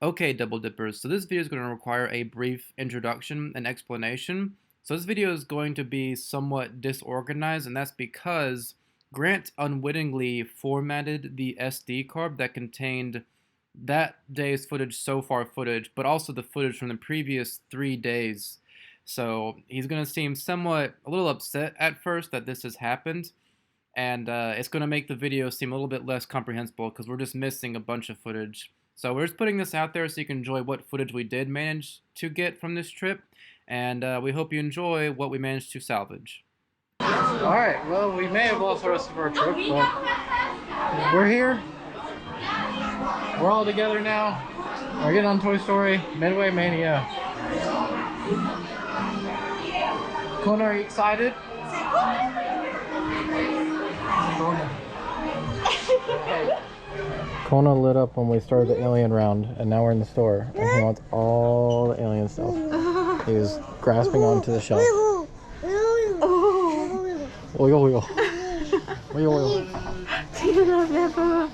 Okay, Double Dippers, so this video is going to require a brief introduction and explanation. So this video is going to be somewhat disorganized, and that's because Grant unwittingly formatted the SD card that contained that day's footage, so far footage, but also the footage from the previous 3 days. So he's going to seem somewhat a little upset at first that this has happened, and it's going to make the video seem a little bit less comprehensible because we're just missing a bunch of footage. So we're just putting this out there so you can enjoy what footage we did manage to get from this trip, and we hope you enjoy what we managed to salvage. Alright, well, we may have lost the rest of our trip, but we're here. We're all together now. We're getting on Toy Story Midway Mania. Kona, are you excited? Kona lit up when we started the alien round, and now we're in the store, and he wants all the alien stuff. He was grasping onto the shelf. Wiggle, wiggle. Wiggle, wiggle. Do you love that, Papa?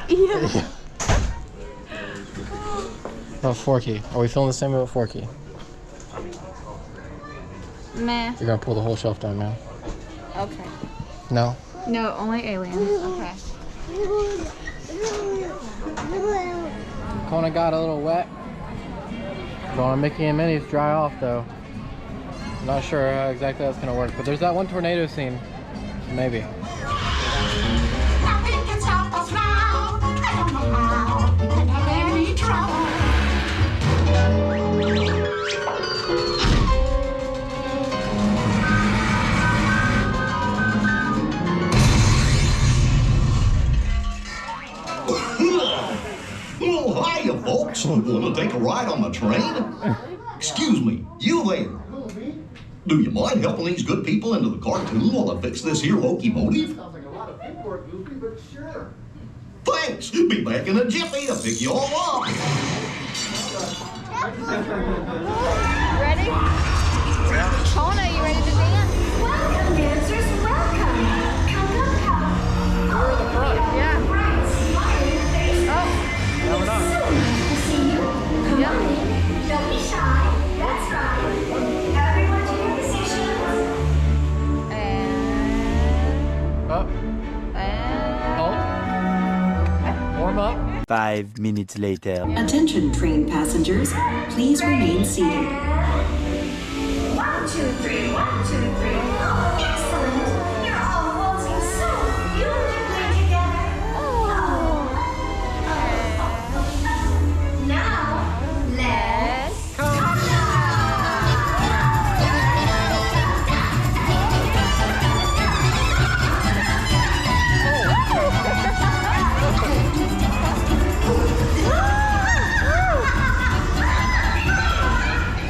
Yeah. About Forky. Are we feeling the same about Forky? Meh. You're gonna pull the whole shelf down now. Okay. No? No, only aliens. Okay. Kona got a little wet. Going on Mickey and Minnie's dry off though. Not sure how exactly that's gonna work, but there's that one tornado scene. Maybe. Nothing can stop us now. I don't know how. We could have any trouble. Oh, hiya, folks. Want to take a ride on the train? Excuse me, you there. Do you mind helping these good people into the cartoon while I fix this here locomotive? Sounds like a lot of paperwork, Goofy, but sure. Thanks. Be back in a jiffy to pick you all up. Ready? Kona, you ready to dance? Welcome, dancers. Welcome. Come, come, come. We're in the front. Yeah. Bright smile on your face. Oh. No, we're not. So nice to see you. Come Yep. on in. Don't be shy. That's right. Everyone to your positions. And... Up. And... Hold. Warm up. 5 minutes later. Attention train passengers, please remain seated. 1, 2, 3. 1, 2, 3. Oh, excellent. You're all waltzing so beautifully together. Now, let's come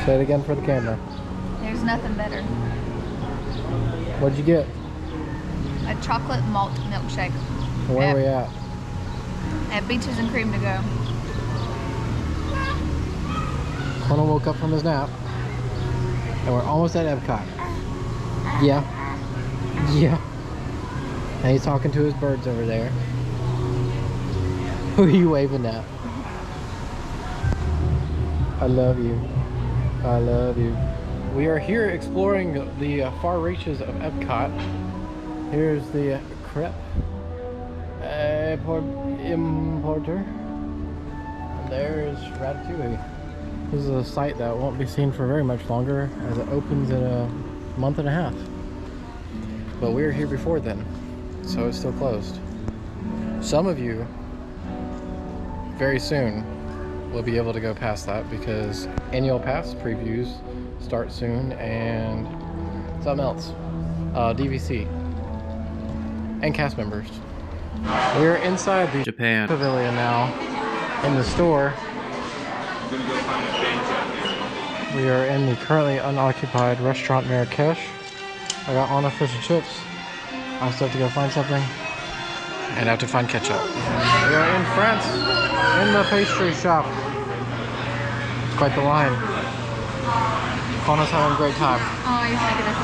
Say it again for the camera. There's nothing better. What'd you get? A chocolate malt milkshake. Where are we at? At Beaches and Cream to Go. Kona woke up from his nap, and we're almost at EPCOT. Yeah. Yeah. And he's talking to his birds over there. Who are you waving at? I love you. I love you. We are here exploring the far reaches of EPCOT. Here's the crepe importer. And there's Ratatouille. This is a site that won't be seen for very much longer as it opens in a month and a half. But we were here before then, so it's still closed. Some of you very soon will be able to go past that because annual pass previews start soon, and something else, DVC and cast members. We are inside the Japan. pavilion now in the store. We are in the currently unoccupied restaurant Marrakesh. I got Anna fish and chips. I still have to go find something, and I have to find ketchup. We are in France, in the pastry shop. It's quite the line. Kona's having a great time. Oh, he's making us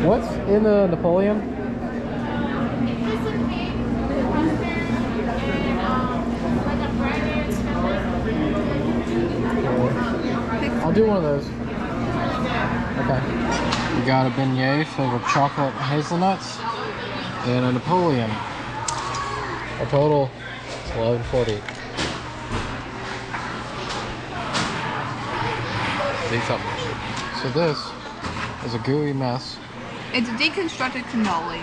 What's in the Napoleon? do one of those. Okay. We got a beignet filled with chocolate hazelnuts and a Napoleon. A total $11.40. See something. So this is a gooey mess. It's a deconstructed cannoli.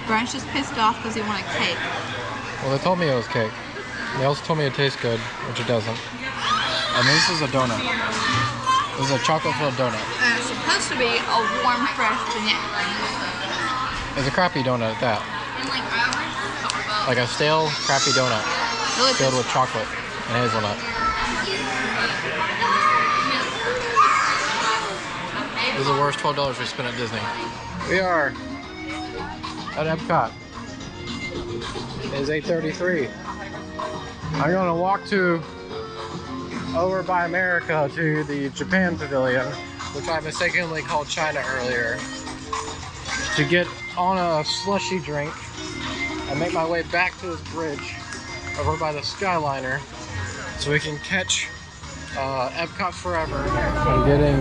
Brian's just pissed off because he wanted cake. Well, they told me it was cake. They also told me it tastes good, which it doesn't. And this is a donut. This is a chocolate-filled donut. And it's supposed to be a warm, fresh beignet. It's a crappy donut at that. Like a stale, crappy donut filled with chocolate and hazelnut. This is the worst $12 we spent at Disney. We are at EPCOT. It is 8:33. I'm going to walk over by America to the Japan Pavilion, which I mistakenly called China earlier, to get on a slushy drink and make my way back to this bridge over by the Skyliner so we can catch EPCOT Forever. I'm getting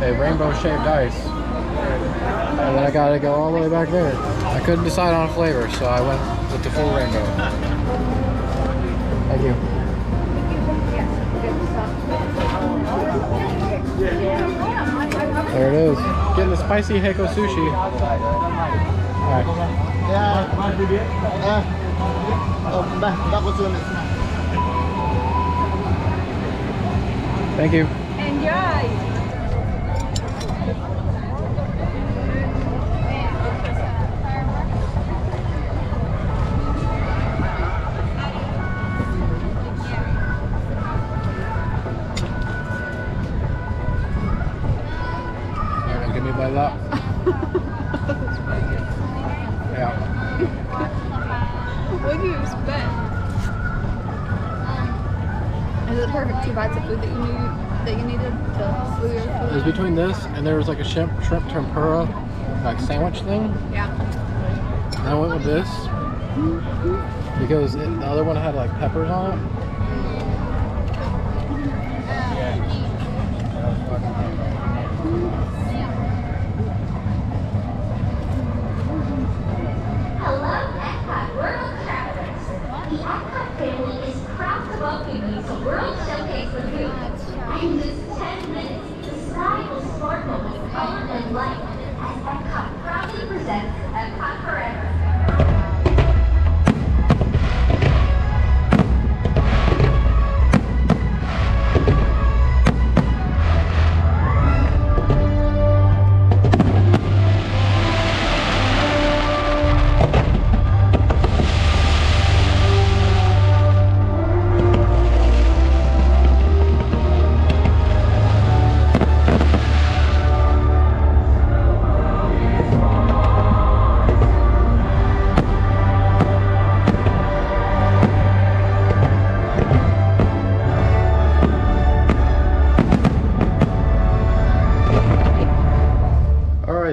a rainbow-shaped ice, and then I gotta go all the way back there. I couldn't decide on a flavor, so I went with the full rainbow. Thank you. There it is. Getting the spicy Heiko sushi. Alright. Thank you. Enjoy! Give me a bite of that. Yeah. What do you expect? Is it perfect 2 bites of food that you needed to food your It was between this and there was like a shrimp tempura like sandwich thing. Yeah. And I went with this because the other one had like peppers on it. Hello, EPCOT World Travelers. The EPCOT family is proud to welcome you to World Showcase Lagoon. In just 10 minutes, the sky will sparkle with color and light as EPCOT proudly presents EPCOT Forever.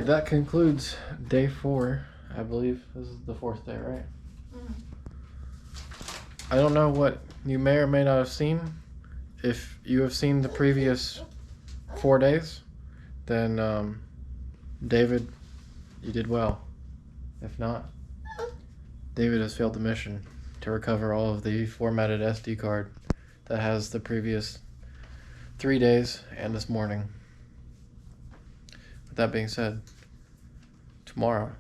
That concludes day 4. I believe this is the 4th day, right? I don't know what you may or may not have seen. If you have seen the previous 4 days, then David, you did well. If not, David has failed the mission to recover all of the formatted SD card that has the previous 3 days and this morning. With that being said, tomorrow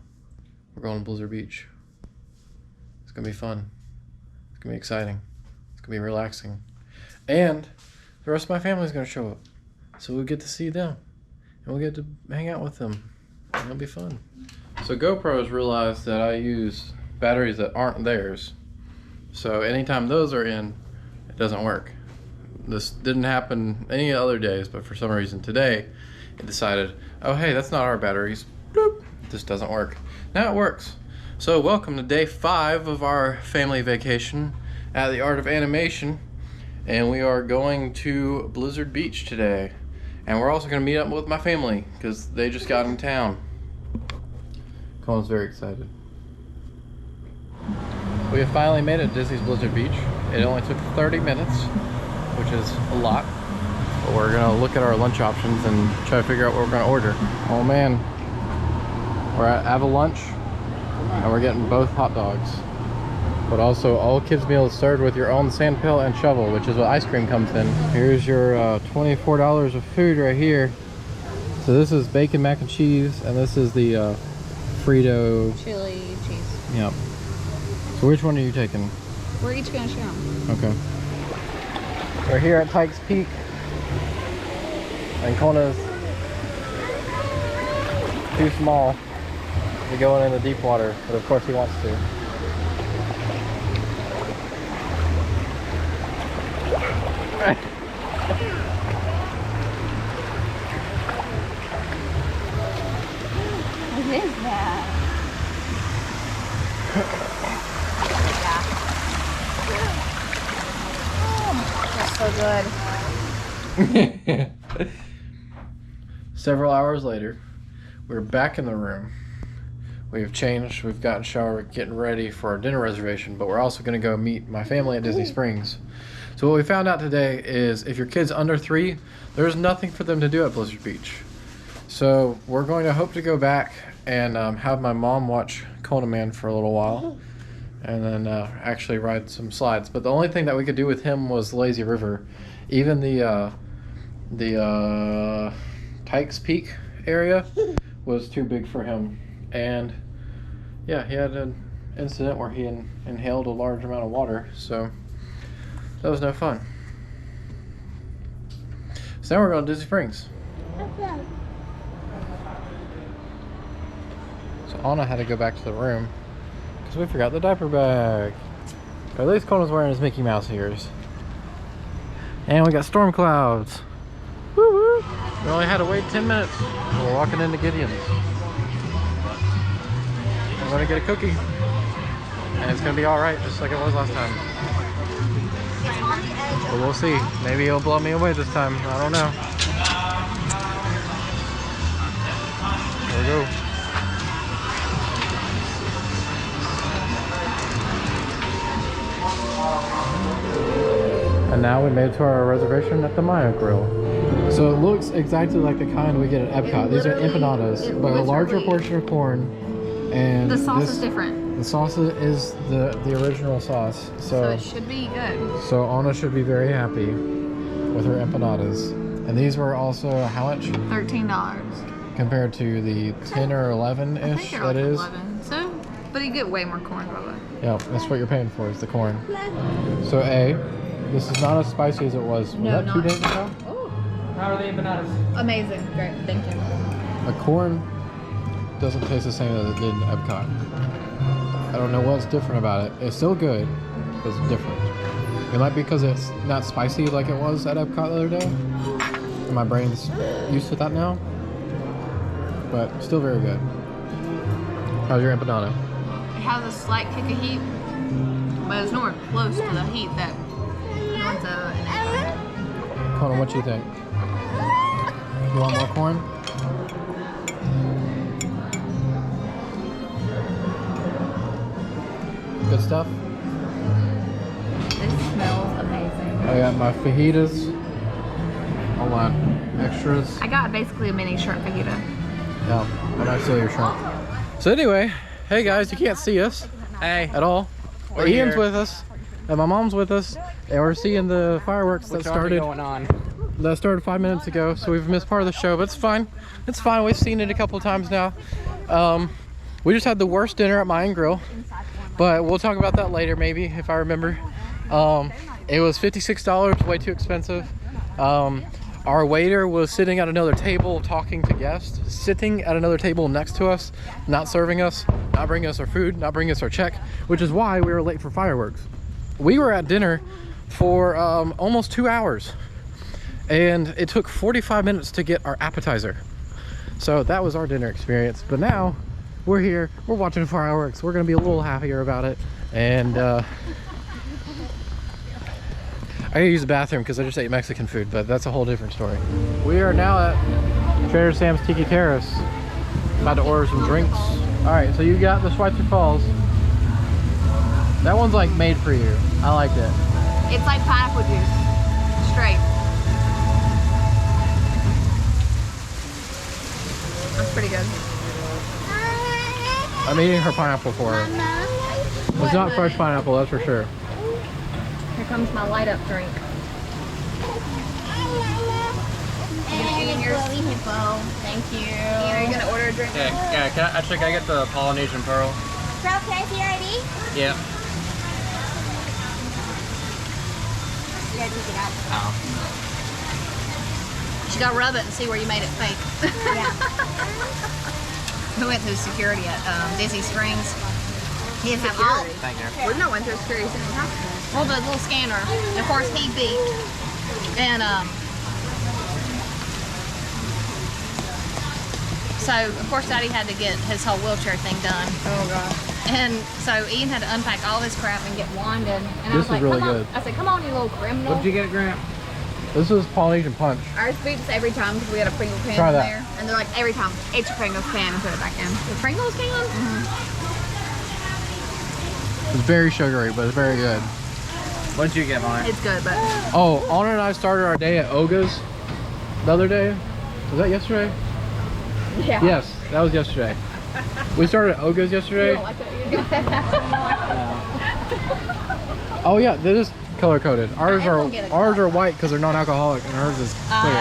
we're going to Blizzard Beach. It's gonna be fun. It's gonna be exciting. It's gonna be relaxing. And the rest of my family's gonna show up. So we'll get to see them. And we'll get to hang out with them. And it'll be fun. So GoPros realized that I use batteries that aren't theirs. So anytime those are in, it doesn't work. This didn't happen any other days, but for some reason today, it decided, oh hey, that's not our batteries. Bloop. This doesn't work. Now it works. So welcome to day 5 of our family vacation at the Art of Animation. And we are going to Blizzard Beach today. And we're also going to meet up with my family because they just got in town. Colin's very excited. We have finally made it to Disney's Blizzard Beach. It only took 30 minutes, which is a lot. But we're gonna look at our lunch options and try to figure out what we're gonna order. Oh man, we're at Avalunch and we're getting both hot dogs. But also all kids meals served with your own sand pail and shovel, which is what ice cream comes in. Here's your $24 of food right here. So this is bacon mac and cheese, and this is the Frito Chili cheese. Yep. So which one are you taking? We're each gonna share them. Okay. We're here at Pikes Peak, and Kona's too small to go in the deep water, but of course he wants to. What is that? Yeah. That's so good. Several hours later, we're back in the room. We've changed, we've gotten showered, getting ready for our dinner reservation, but we're also going to go meet my family at Disney Springs. So what we found out today is if your kid's under 3, there's nothing for them to do at Blizzard Beach. So we're going to hope to go back and have my mom watch Kona Man for a little while, and then actually ride some slides. But the only thing that we could do with him was Lazy River. Even the Pikes Peak area was too big for him. And yeah, he had an incident where he inhaled a large amount of water, so that was no fun. So now we're going to Disney Springs. So Anna had to go back to the room because we forgot the diaper bag. But at least Kona's wearing his Mickey Mouse ears. And we got storm clouds. Woo woo! We only had to wait 10 minutes. We're walking into Gideon's. I'm gonna get a cookie. And it's gonna be alright, just like it was last time. But we'll see. Maybe he'll blow me away this time. I don't know. There we go. And now we made it to our reservation at the Maya Grill. So it looks exactly like the kind we get at EPCOT. These are empanadas, but a larger portion of corn. And the sauce is different. The sauce is the original sauce. So it should be good. So Anna should be very happy with her empanadas. And these were also how much? $13. Compared to the 10 or 11-ish that is. 11. So, but you get way more corn probably. Yeah, that's what you're paying for, is the corn. So this is not as spicy as it was. Was that 2 days ago? Oh. How are the empanadas? Amazing. Great. Thank you. The corn doesn't taste the same as it did in Epcot. I don't know what's different about it. It's still good, but it's different. It might be because it's not spicy like it was at Epcot the other day. And my brain's used to that now. But still very good. How's your empanada? It has a slight kick of heat, but it's nowhere close to the heat that wants an empanada. Kona, what do you think? You want more corn? Good stuff? This smells amazing. I got my fajitas. Hold on. Extras. I got basically a mini shrimp fajita. Yeah, I'm not stealing your shrimp. So anyway, hey guys, you can't see us at all. We're Ian's here. with us, and my mom's with us, and we're seeing the fireworks that started. Going on. That started 5 minutes ago, so we've missed part of the show, but it's fine. It's fine. We've seen it a couple times now. We just had the worst dinner at Mayan Grill, but we'll talk about that later, maybe if I remember. It was $56, way too expensive. Our waiter was sitting at another table talking to guests, sitting at another table next to us, not serving us, not bringing us our food, not bringing us our check, which is why we were late for fireworks. We were at dinner for almost 2 hours, and it took 45 minutes to get our appetizer. So that was our dinner experience. But now we're here, we're watching fireworks, we're gonna be a little happier about it, and I gotta use the bathroom because I just ate Mexican food, but that's a whole different story. We are now at Trader Sam's Tiki Terrace. About to order some drinks. All right, so you got the Schweitzer Falls. That one's like made for you. I liked it. It's like pineapple juice. Straight. That's pretty good. I'm eating her pineapple for her. It's not fresh pineapple, that's for sure. Here comes my light up drink. You gonna eat in yours? Thank you. Ian, are you gonna order a drink? Yeah. Can I get the Polynesian Pearl? Bro, can I see your ID? Yeah. You gotta take it out. Oh. You gotta rub it and see where you made it fake. Yeah. We went through security at Disney Springs. He didn't have all. Thank you. We no went through security. Well, the little scanner. And of course, he beeped. And so of course, Daddy had to get his whole wheelchair thing done. Oh god. And so Ian had to unpack all his crap and get winded. And I was This is like, really come on. good. I said, come on, you little criminal. What did you get, Grant? This is Polynesian Punch. Ours beeps every time because we had a Pringles can Try in that. there. And they're like, every time, eat your Pringles can and put it back in. The Pringles can? Mm-hmm. It's very sugary, but it's very good. What did you get, Mike? It's good, but Oh, Anna and I started our day at Oga's the other day. Was that yesterday? yeah. Yes, that was yesterday. We started at Oga's You yesterday. don't like that. Oh yeah, that is color coded. Ours I will get a are cup. white because they're non-alcoholic, and hers is clear.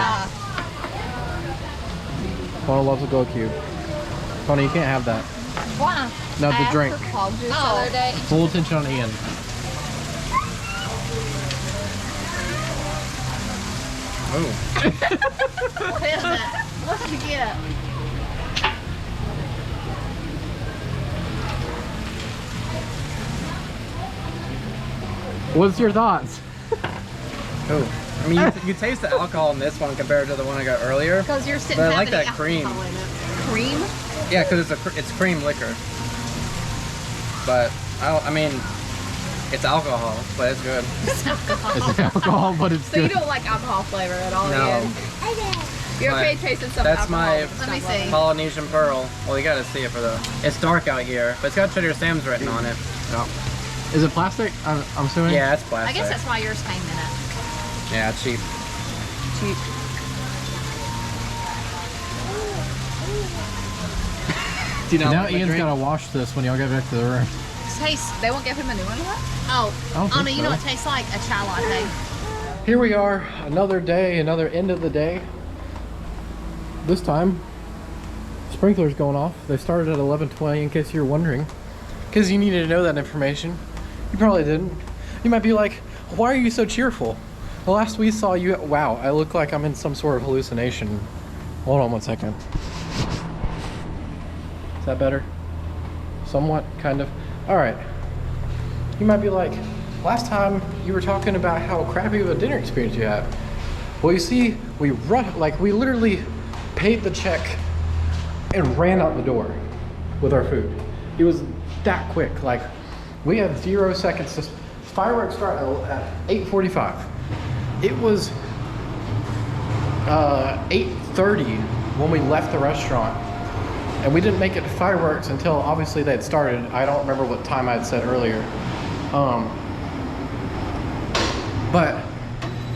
Anna loves a glow cube. Tony, you can't have that. Why? No, the drink. Oh, the other day. Full attention on Ian. Oh. What is it? What did you get? What's your thoughts? Oh. I mean, you taste the alcohol in this one compared to the one I got earlier. Because you're sitting But I like having that cream. alcohol in it. Cream? Yeah, because it's cream liquor. But I mean, it's alcohol, but it's good. It's alcohol, but it's So you good. don't like alcohol flavor at all? No. Ian? You're okay But tasting some that's alcohol. my- Let me see. Polynesian Pearl. Well, you gotta see it for the. It's dark out here, but it's got Trader Sam's written on it. Is it plastic? I'm assuming. Yeah, it's I plastic. guess that's why yours came in it. Yeah, cheap. Cheap. Do you know Now what my Ian's drink- gotta wash this when y'all get back to the room. Tastes. They won't give him a new one. Oh, I don't think Anna, you know so. what it tastes like? A chai latte. Here we are, another day, another end of the day. This time, sprinklers going off. They started at 11:20 in case you're wondering. Because you needed to know that information. You probably didn't. You might be like, why are you so cheerful? The last we saw you, wow, I look like I'm in some sort of hallucination. Hold on one second. Is that better? Somewhat, kind of. All right. You might be like, last time you were talking about how crappy of a dinner experience you had. Well, you see, we literally paid the check and ran out the door with our food. It was that quick. Like, we had 0 seconds to. Fireworks start at 8:45. It was 8:30 when we left the restaurant, and we didn't make it to fireworks until obviously they had started. I don't remember what time I had said earlier. But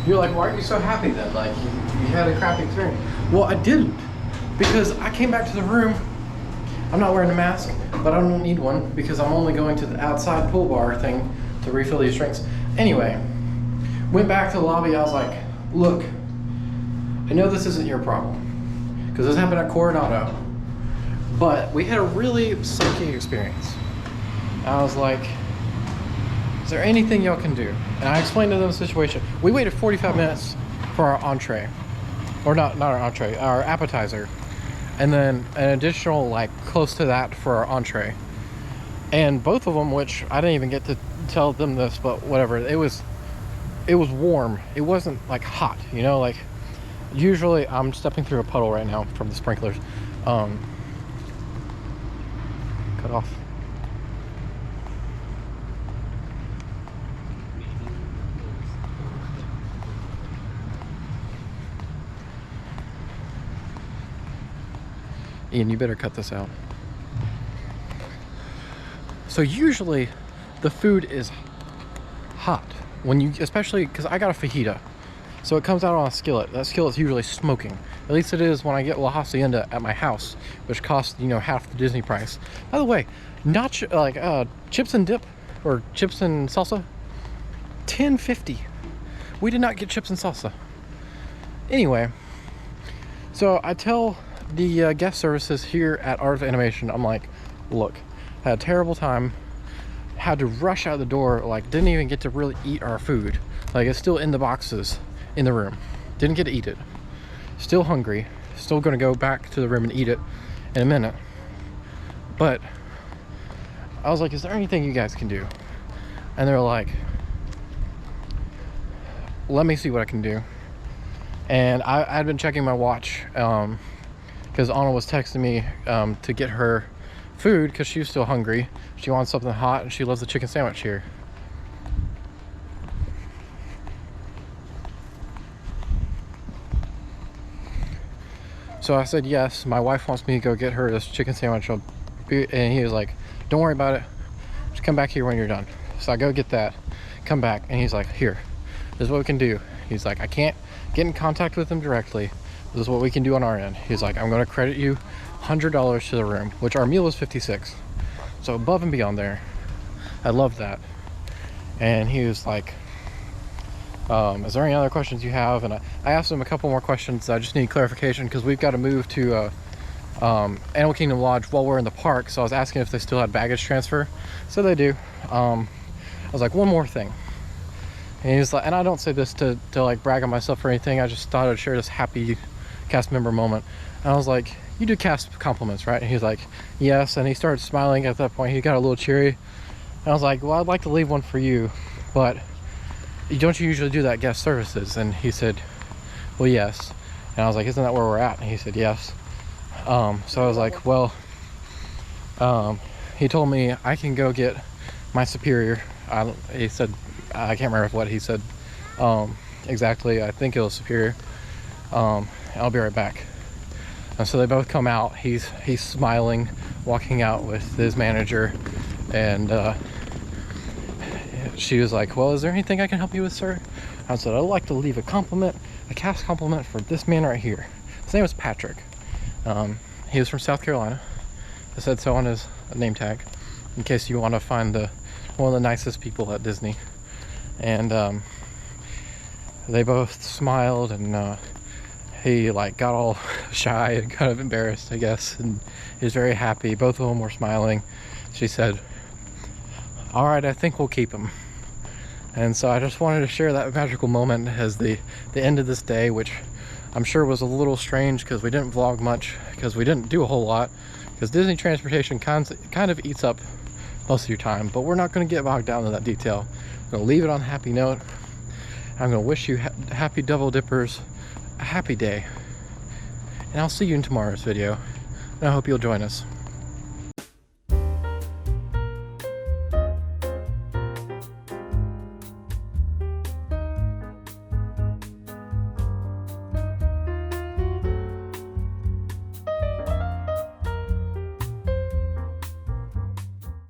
you're like, why are you so happy then? Like, you had a crappy experience. Well, I didn't, because I came back to the room. I'm not wearing a mask, but I don't need one because I'm only going to the outside pool bar thing to refill these drinks. Anyway, went back to the lobby. I was like, look, I know this isn't your problem because this happened at Coronado, but we had a really sucky experience. I was like, is there anything y'all can do? And I explained to them the situation. We waited 45 minutes for our entree, or not our entree, our appetizer, and then an additional like close to that for our entree. And both of them, which I didn't even get to tell them this, but whatever, it was warm. It wasn't like hot, you know, like usually I'm stepping through a puddle right now from the sprinklers. Cut off. Ian, you better cut this out. So usually the food is hot when you, especially because I got a fajita, So it comes out on a skillet. That skillet's usually smoking. At least it is when I get La Hacienda at my house, which costs, you know, half the Disney price. By the way, chips and dip or chips and salsa, $10.50. We did not get chips and salsa. Anyway, so I tell the guest services here at Art of Animation, I'm like, look, I had a terrible time, had to rush out the door, like didn't even get to really eat our food. Like it's still in the boxes in the room. Didn't get to eat it. Still hungry. Still gonna go back to the room and eat it in a minute. But I was like, is there anything you guys can do? And they're like, let me see what I can do. And I'd been checking my watch because Anna was texting me to get her food because she was still hungry. She wants something hot and she loves the chicken sandwich here. So I said yes, my wife wants me to go get her this chicken sandwich. And he was like, don't worry about it, just come back here when you're done. So I go get that, come back, and he's like, here, this is what we can do. He's like, I can't get in contact with them directly. This is what we can do on our end. He's like, I'm gonna credit you $100 to the room, which our meal was $56. So above and beyond there. I love that. And he was like, is there any other questions you have? And I asked him a couple more questions. I just need clarification because we've got to move to Animal Kingdom Lodge while we're in the park. So I was asking if they still had baggage transfer. So they do. I was like, one more thing. And he's like, and I don't say this to like brag on myself or anything. I just thought I'd share this happy cast member moment. And I was like, you do cast compliments, right? And he's like, yes. And he started smiling at that point. He got a little cheery. And I was like, well, I'd like to leave one for you, but don't you usually do that guest services? And he said, well, yes. And I was like, isn't that where we're at? And he said, yes. So I was like, well, he told me I can go get my superior. He said, I can't remember what he said exactly. I think it was superior. I'll be right back. And so they both come out. He's smiling, walking out with his manager, and she was like, well, is there anything I can help you with, sir? I said, I'd like to leave a compliment, a cast compliment for this man right here. His name was Patrick. He was from South Carolina. I said so on his name tag, in case you want to find one of the nicest people at Disney. And they both smiled, and he like got all shy and kind of embarrassed, I guess, and he was very happy. Both of them were smiling. She said, all right, I think we'll keep him. And so I just wanted to share that magical moment as the end of this day, which I'm sure was a little strange because we didn't vlog much, because we didn't do a whole lot, because Disney transportation kind of eats up most of your time. But we're not going to get bogged down in that detail. I'm going to leave it on a happy note. I'm going to wish you happy double dippers a happy day, and I'll see you in tomorrow's video, and I hope you'll join us.